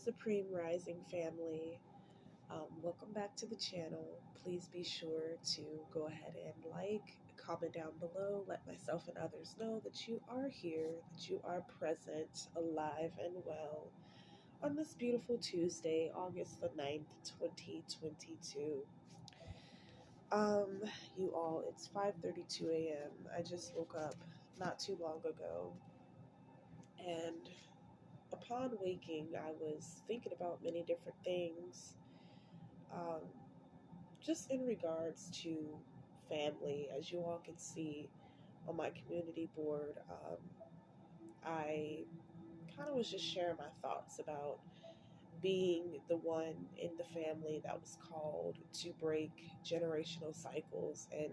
Supreme Rising family. Welcome back to the channel. Please be sure to go ahead and like, comment down below, let myself and others know that you are here, that you are present, alive and well on this beautiful Tuesday, August the 9th, 2022. Um, you all, it's 5:32 a.m. I just woke up not too long ago, and upon waking, I was thinking about many different things. Um, just in regards to family, as you all can see on my community board, I kind of was just sharing my thoughts about being the one in the family that was called to break generational cycles and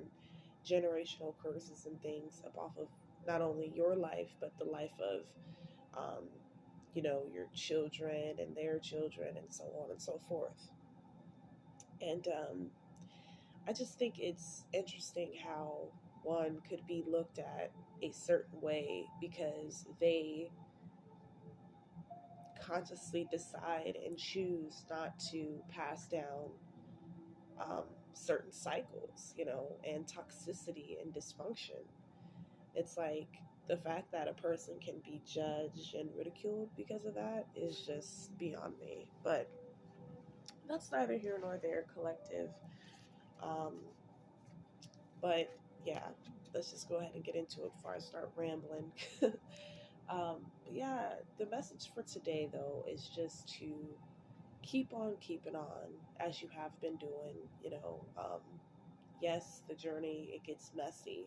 generational curses and things up off of not only your life, but the life of, um, your children and their children and so on and so forth. And I just think it's interesting how one could be looked at a certain way because they consciously decide and choose not to pass down certain cycles, and toxicity and dysfunction. It's like the fact that a person can be judged and ridiculed because of that is just beyond me. But that's neither here nor there, collective. Um, But yeah, let's just go ahead and get into it before I start rambling. But yeah, the message for today, though, is just to keep on keeping on as you have been doing. Yes, the journey, it gets messy,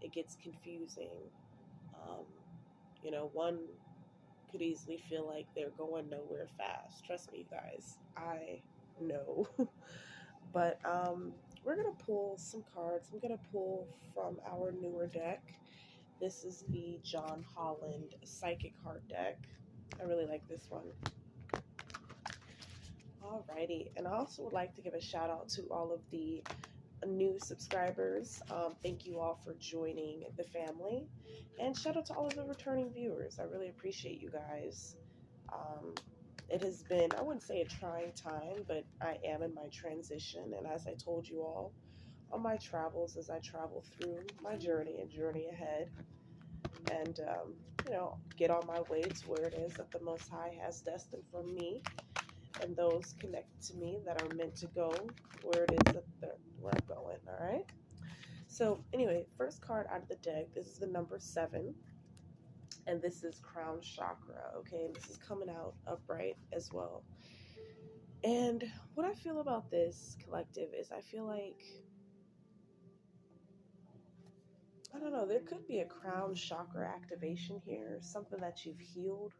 it gets confusing. Um, one could easily feel like they're going nowhere fast. Trust me, guys, I know. But we're going to pull some cards. I'm going to pull from our newer deck. This is the John Holland Psychic Card deck. I really like this one. Alrighty. And I also would like to give a shout out to all of the new subscribers. Thank you all for joining the family. And shout out to all of the returning viewers. I really appreciate you guys. Um, it has been, I wouldn't say a trying time, but I am in my transition. And as I told you all on my travels, as I travel through my journey and journey ahead, and, get on my way to where it is that the Most High has destined for me and those connected to me that are meant to go where it is that where I'm going, all right? So anyway, first card out of the deck, this is the number 7. And this is crown chakra, okay? And this is coming out upright as well. And what I feel about this collective is I feel like, I don't know, there could be a crown chakra activation here, something that you've healed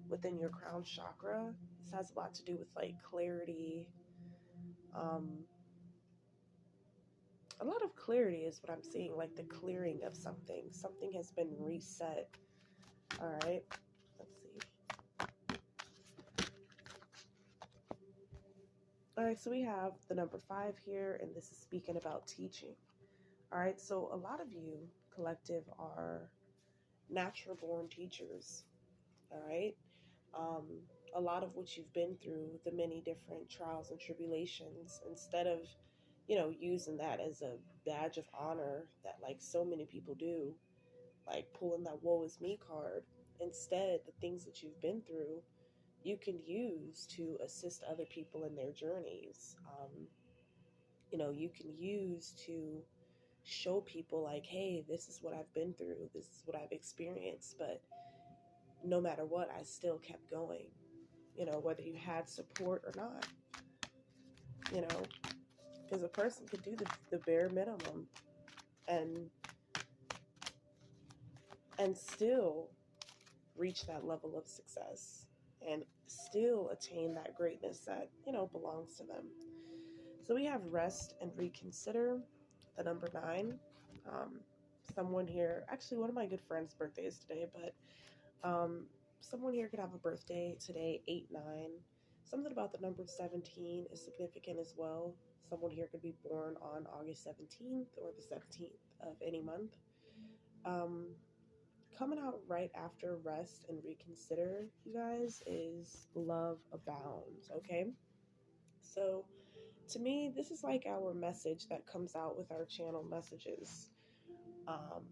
within your crown chakra. This has a lot to do with like clarity. A lot of clarity is what I'm seeing, like the clearing of something. Something has been reset. All right, let's see. All right, so we have the number 5 here, and this is speaking about teaching. All right, so a lot of you, collective, are natural born teachers. All right, um, a lot of what you've been through, the many different trials and tribulations, instead of, using that as a badge of honor that like so many people do, like pulling that woe is me card, instead, the things that you've been through, you can use to assist other people in their journeys. You can use to show people like, hey, this is what I've been through, this is what I've experienced, but no matter what, I still kept going, whether you had support or not, because a person could do the bare minimum and still reach that level of success and still attain that greatness that, belongs to them. So we have rest and reconsider, the number 9. Um, Someone here, actually one of my good friends' birthday is today, but someone here could have a birthday today, 8-9. Something about the number 17 is significant as well. Someone here could be born on August 17th or the 17th of any month. Um, coming out right after rest and reconsider, you guys, is love abounds. Okay, so to me, this is like our message that comes out with our channel messages, um,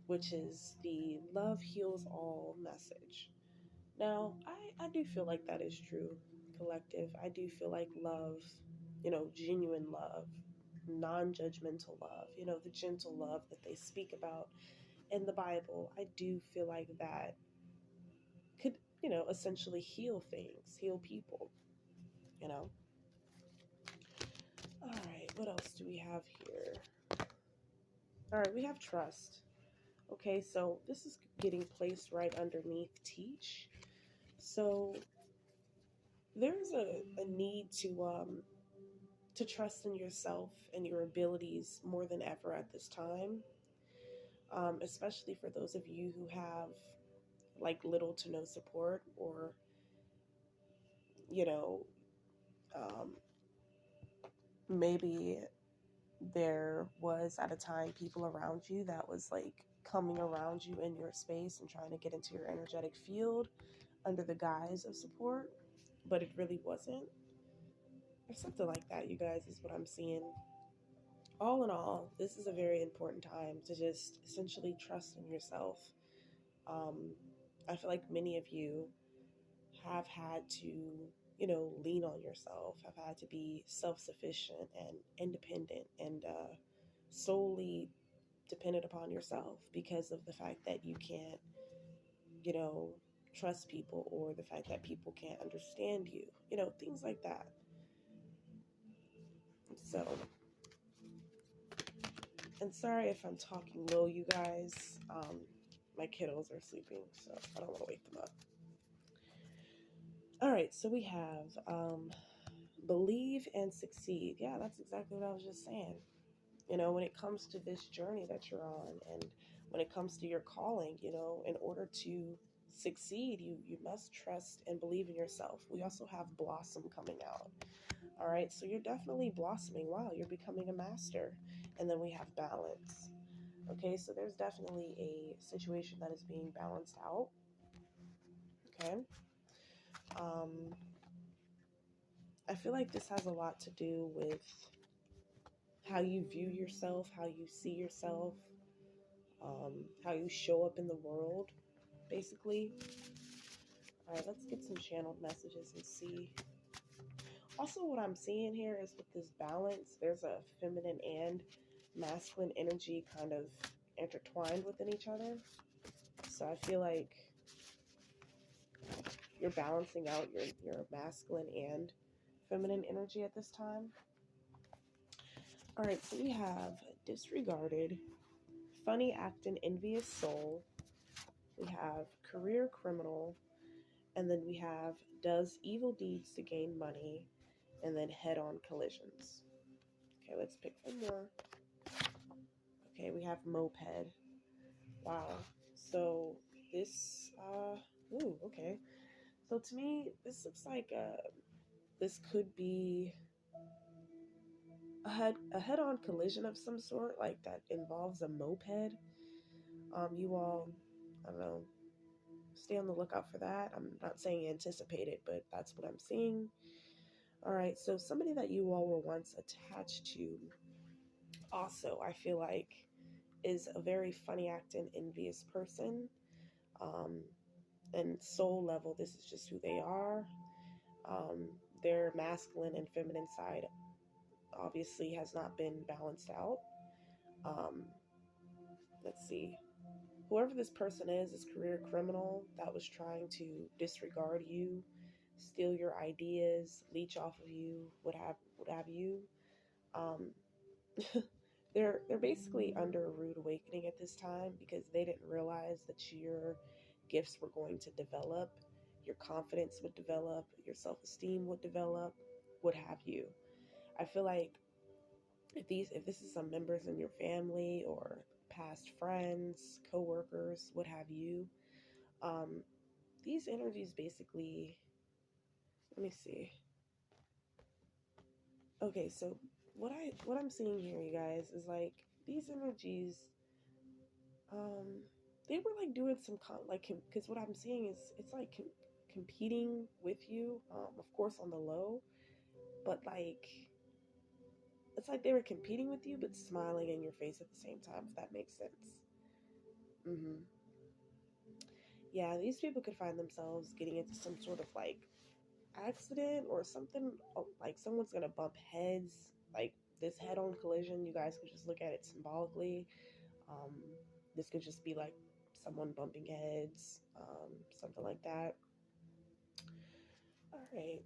which is the love heals all message. Now, I do feel like that is true, collective. I do feel like love, genuine love, non judgmental love, the gentle love that they speak about in the Bible. I do feel like that could, essentially heal things, heal people, you know. All right, what else do we have here? All right, we have trust. Okay, so this is getting placed right underneath teach. So there's a need to trust in yourself and your abilities more than ever at this time, especially for those of you who have like little to no support, or you know um, maybe there was at a time people around you that was like coming around you in your space and trying to get into your energetic field under the guise of support, but it really wasn't, or something like that, you guys, is what I'm seeing. All in all, this is a very important time to just essentially trust in yourself. um, I feel like many of you have had to, lean on yourself, have had to be self-sufficient and independent, and solely dependent upon yourself because of the fact that you can't, you know, trust people, or the fact that people can't understand you, things like that. So, and sorry if I'm talking low, you guys. My kiddos are sleeping, so I don't want to wake them up. All right, so we have believe and succeed. Yeah, that's exactly what I was just saying. When it comes to this journey that you're on, and when it comes to your calling, in order to succeed, you must trust and believe in yourself. We also have blossom coming out. All right, so you're definitely blossoming. Wow, you're becoming a master. And then we have balance. Okay, so there's definitely a situation that is being balanced out. Okay. Um, I feel like this has a lot to do with how you view yourself, how you see yourself, how you show up in the world, basically. All right, let's get some channeled messages and see. Also, what I'm seeing here is with this balance, there's a feminine and masculine energy kind of intertwined within each other. So I feel like you're balancing out your masculine and feminine energy at this time. All right, so we have disregarded, funny acting, envious soul. We have career criminal, and then we have does evil deeds to gain money, and then head-on collisions. Okay, let's pick one more. Okay, we have moped. Wow. So this, ooh, okay. So to me, this looks like this could be a head-on collision of some sort, like that involves a moped. You all, I don't know, stay on the lookout for that. I'm not saying anticipate it, but that's what I'm seeing. All right, so somebody that you all were once attached to, also, I feel like, is a very funny acting, envious person. Um, and soul level, this is just who they are. Um, their masculine and feminine side obviously has not been balanced out. Um, let's see. Whoever this person is career criminal that was trying to disregard you, steal your ideas, leech off of you, what have you. Um, they're basically under a rude awakening at this time because they didn't realize that your gifts were going to develop, your confidence would develop, your self-esteem would develop, what have you. I feel like if this is some members in your family or past friends, co-workers, what have you, um, these energies basically, let me see. Okay, so what I'm seeing here, you guys, is like these energies, um, they were like doing some because what I'm seeing is it's like competing with you, of course on the low, but like it's like they were competing with you but smiling in your face at the same time, if that makes sense. Hmm. Yeah, these people could find themselves getting into some sort of like accident or something, like someone's gonna bump heads, like this head-on collision. You guys could just look at it symbolically. um, this could just be like someone bumping heads, something like that. All right.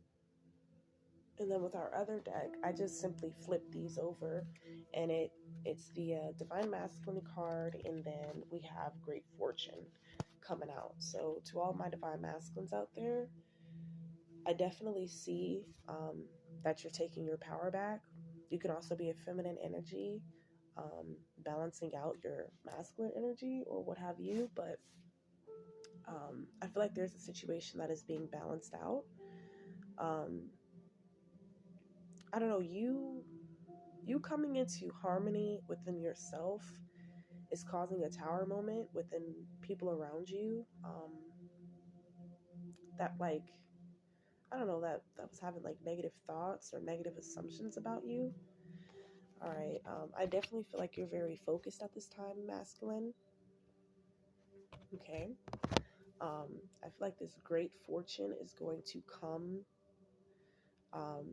And then with our other deck, I just simply flip these over, and it's the Divine Masculine card, and then we have Great Fortune coming out. So to all my Divine Masculines out there, I definitely see that you're taking your power back. You can also be a feminine energy, balancing out your masculine energy or what have you. But I feel like there's a situation that is being balanced out. Um, I don't know, you coming into harmony within yourself is causing a tower moment within people around you. That like I don't know, that was having like negative thoughts or negative assumptions about you. All right. I definitely feel like you're very focused at this time, masculine. Okay. I feel like this great fortune is going to come um,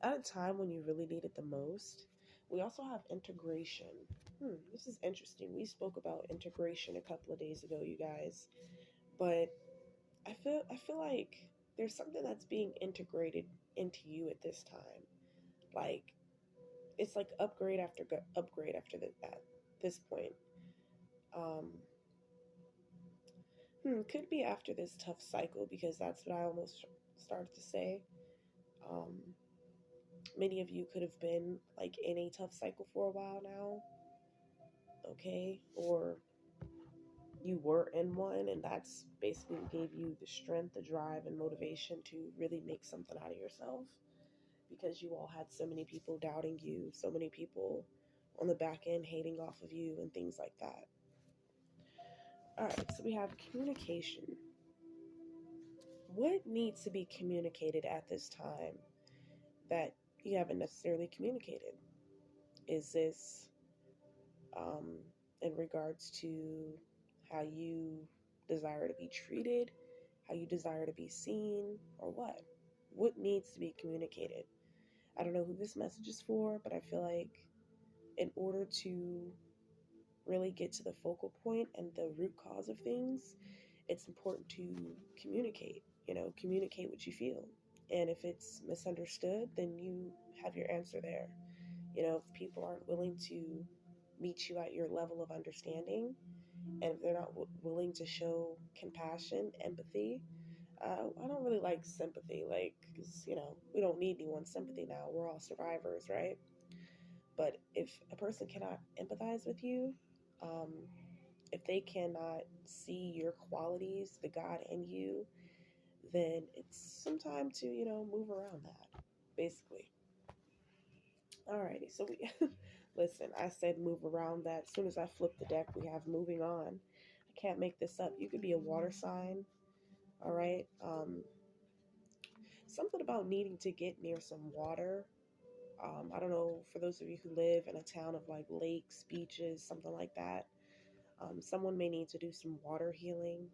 at a time when you really need it the most. We also have integration. This is interesting. We spoke about integration a couple of days ago, you guys, but I feel like there's something that's being integrated into you at this time. Like it's like upgrade after at this point. Um, could be after this tough cycle, because that's what I almost started to say. Um, Many of you could have been like in a tough cycle for a while now, okay? Or you were in one, and that's basically what gave you the strength, the drive, and motivation to really make something out of yourself, because you all had so many people doubting you, so many people on the back end hating off of you, and things like that. All right, so we have communication. What needs to be communicated at this time that you haven't necessarily communicated? Is this um, in regards to how you desire to be treated, how you desire to be seen, or what? What needs to be communicated? I don't know who this message is for, but I feel like in order to really get to the focal point and the root cause of things, it's important to communicate, communicate what you feel. And if it's misunderstood, then you have your answer there. If people aren't willing to meet you at your level of understanding, and if they're not willing to show compassion, empathy, I don't really like sympathy, like, because, we don't need anyone's sympathy now. We're all survivors, right? But if a person cannot empathize with you, um, if they cannot see your qualities, the God in you, then it's some time to, move around that, basically. Alrighty, so we listen. I said move around that. As soon as I flip the deck, we have moving on. I can't make this up. You could be a water sign. All right. Something about needing to get near some water. I don't know, for those of you who live in a town of like lakes, beaches, something like that. Someone may need to do some water healing.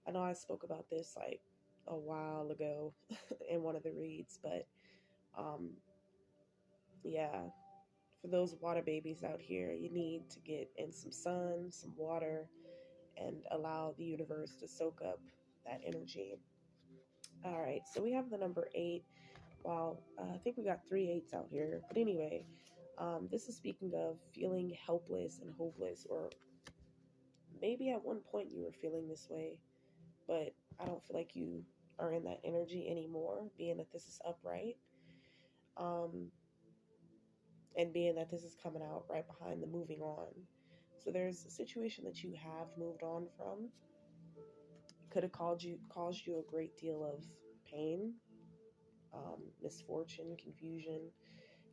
I know I spoke about this like a while ago in one of the reads, but um, yeah, for those water babies out here, you need to get in some sun, some water, and allow the universe to soak up that energy. All right, so we have the number 8. Wow, I think we got 3 8s out here. But anyway, this is speaking of feeling helpless and hopeless, or maybe at one point you were feeling this way, but I don't feel like you are in that energy anymore, being that this is upright. Um, and being that this is coming out right behind the moving on. So there's a situation that you have moved on from. Could have caused you a great deal of pain, misfortune, confusion,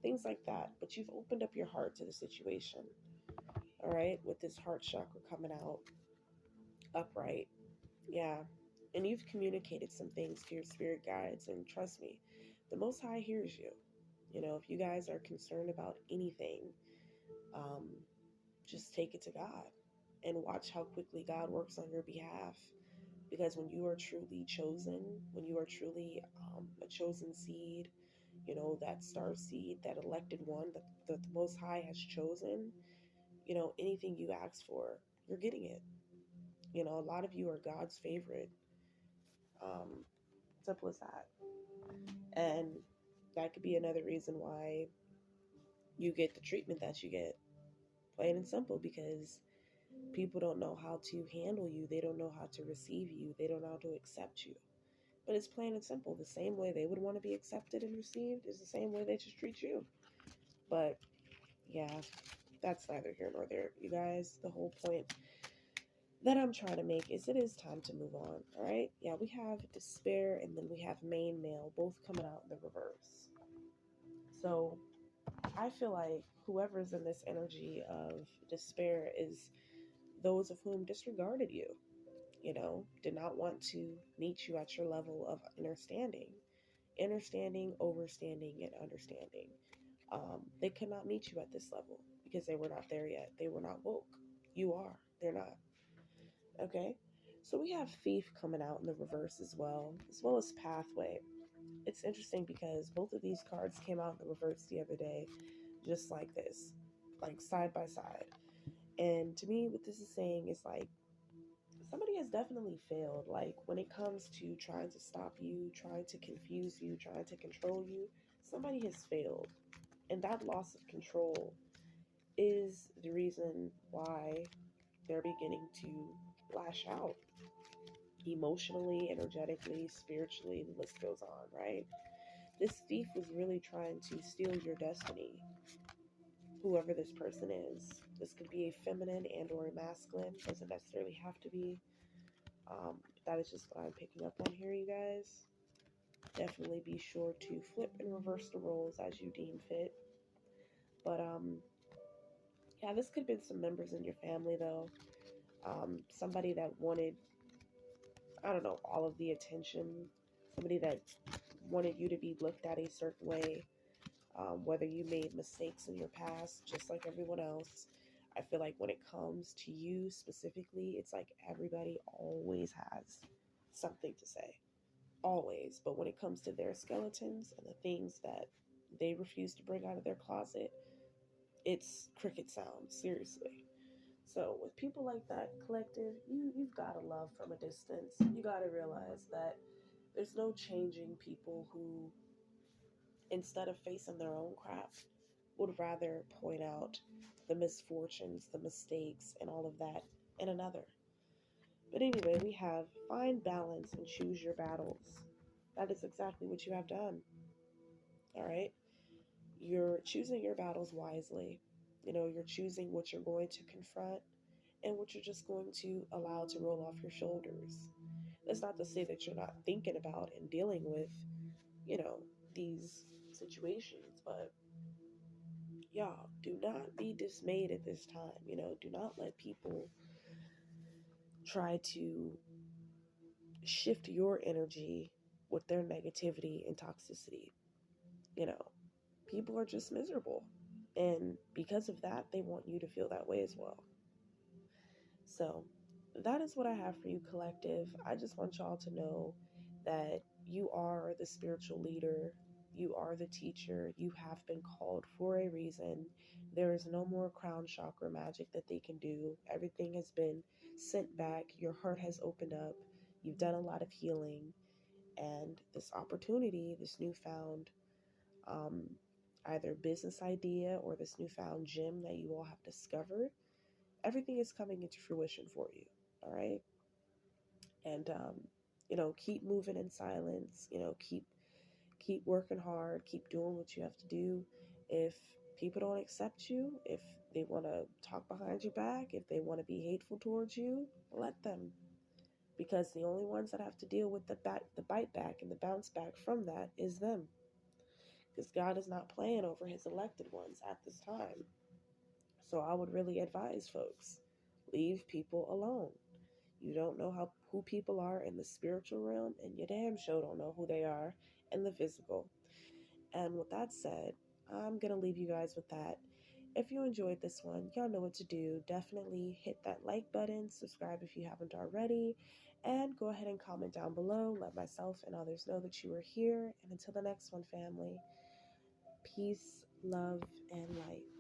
things like that. But you've opened up your heart to the situation. All right, with this heart chakra coming out. upright. Yeah. And you've communicated some things to your spirit guides, and trust me, the Most High hears you. If you guys are concerned about anything, um, just take it to God and watch how quickly God works on your behalf. Because when you are truly chosen, when you are truly a chosen seed, that star seed, that elected one that the Most High has chosen, anything you ask for, you're getting it. A lot of you are God's favorite. Um, Simple as that. And that could be another reason why you get the treatment that you get. Plain and simple, because people don't know how to handle you. They don't know how to receive you. They don't know how to accept you. But it's plain and simple. The same way they would want to be accepted and received is the same way they just treat you. But yeah, that's neither here nor there. You guys, the whole point that I'm trying to make is it is time to move on. All right. Yeah, we have despair and then we have main male both coming out in the reverse. So I feel like whoever's in this energy of despair is those of whom disregarded you, did not want to meet you at your level of understanding, overstanding, and understanding. They could not meet you at this level because they were not there yet. They were not woke. You are. They're not. Okay? So we have thief coming out in the reverse as well as pathway. It's interesting because both of these cards came out in the reverse the other day, just like this, like side by side. And to me, what this is saying is like somebody has definitely failed. Like when it comes to trying to stop you, trying to confuse you, trying to control you, somebody has failed. And that loss of control is the reason why they're beginning to lash out emotionally, energetically, spiritually, the list goes on, right? This thief was really trying to steal your destiny, whoever this person is. This could be a feminine and or a masculine, doesn't necessarily have to be. That is just what I'm picking up on here, you guys. Definitely be sure to flip and reverse the roles as you deem fit. But yeah, this could have been some members in your family though. Somebody that wanted, I don't know, all of the attention. Somebody that wanted you to be looked at a certain way. Whether you made mistakes in your past, just like everyone else. I feel like when it comes to you specifically, it's like everybody always has something to say. Always. But when it comes to their skeletons and the things that they refuse to bring out of their closet, it's cricket sound, seriously. So with people like that, collective, you've got to love from a distance. You got to realize that there's no changing people who, instead of facing their own crap, would rather point out the misfortunes, the mistakes, and all of that in another. But anyway, we have find balance and choose your battles. That is exactly what you have done. All right? You're choosing your battles wisely. You're choosing what you're going to confront and what you're just going to allow to roll off your shoulders. That's not to say that you're not thinking about and dealing with, you know, these situations, but y'all, do not be dismayed at this time. Do not let people try to shift your energy with their negativity and toxicity. You know, People are just miserable. And because of that, they want you to feel that way as well. So that is what I have for you, collective. I just want y'all to know that you are the spiritual leader. You are the teacher. You have been called for a reason. There is no more crown chakra magic that they can do. Everything has been sent back. Your heart has opened up. You've done a lot of healing. And this opportunity, this newfound um, either business idea or this newfound gem that you all have discovered, everything is coming into fruition for you. All right. And, keep moving in silence, keep working hard, keep doing what you have to do. If people don't accept you, if they want to talk behind your back, if they want to be hateful towards you, let them. Because the only ones that have to deal with the bite back and the bounce back from that is them. Because God is not playing over his elected ones at this time. So I would really advise folks, leave people alone. You don't know who people are in the spiritual realm, and you damn sure don't know who they are in the physical. And with that said, I'm going to leave you guys with that. If you enjoyed this one, y'all know what to do. Definitely hit that like button, subscribe if you haven't already, and go ahead and comment down below. Let myself and others know that you are here. And until the next one, family, peace, love, and light.